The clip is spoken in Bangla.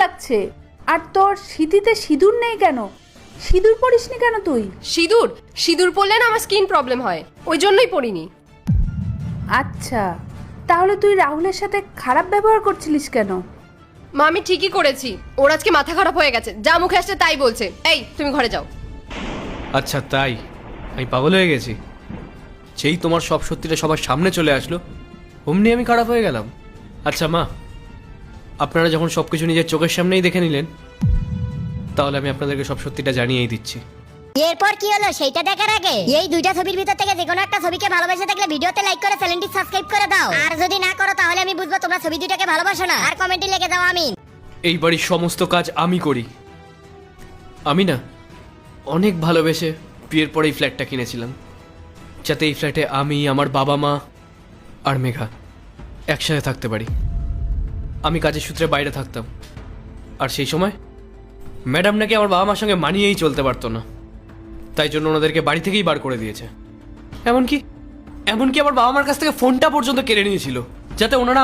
লাগছে। আর তোর সিঁথিতে সিঁদুর নেই কেন? সিঁদুর পরিসনি কেন তুই? সিঁদুর সিঁদুর পরলে না আমার স্কিন প্রবলেম হয়, ওই জন্যই পরিনি। আচ্ছা, তাহলে তুই রাহুলের সাথে খারাপ ব্যবহার করছিলিস কেন? মা আমি ঠিকই করেছি, ওর আজকে মাথা খারাপ হয়ে গেছে, যা মুখে আসছে তাই বলছে। এই তুমি ঘরে যাও। আচ্ছা তাই? আমি পাগল হয়ে গেছি? যেই তোমার সব সত্যিটা সবার সামনে চলে আসলো অমনি আমি খারাপ হয়ে গেলাম? আচ্ছা মা, আপনারা যখন সব কিছু নিজের চোখের সামনেই দেখে নিলেন, তাহলে আমি আপনাদেরকে সব সত্যিটা জানিয়েই দিচ্ছি। এরপর কি হলো সেইটা দেখার আগে এই দুইটা ছবির ভিতর থেকে যে কোনো একটা ছবিকে ভালোবেসে থাকলে ভিডিওতে লাইক করে চ্যানেলটি সাবস্ক্রাইব করে দাও। আর যদি না করো তাহলে আমি বুঝবো তোমরা ছবি দুইটাকে ভালোবাসো না। আর কমেন্টে লিখে দাও আমিন। এই বাড়ির সমস্ত কাজ আমি করি। আমি না অনেক ভালোবেসে বিয়ের পরে এই ফ্ল্যাটটা কিনেছিলাম, যাতে এই ফ্ল্যাটে আমি, আমার বাবা মা আর মেঘা একসাথে থাকতে পারি। আমি কাজের সূত্রে বাইরে থাকতাম, আর সেই সময় ম্যাডাম নাকি আমার বাবা মার সঙ্গে মানিয়েই চলতে পারতো না, তাই জন্য ওনাদেরকে বাড়ি থেকেই বার করে দিয়েছে। এমনকি আমার বাবা মার কাছ থেকে ফোনটা পর্যন্ত কেড়ে নিয়েছিল, যাতে ওনারা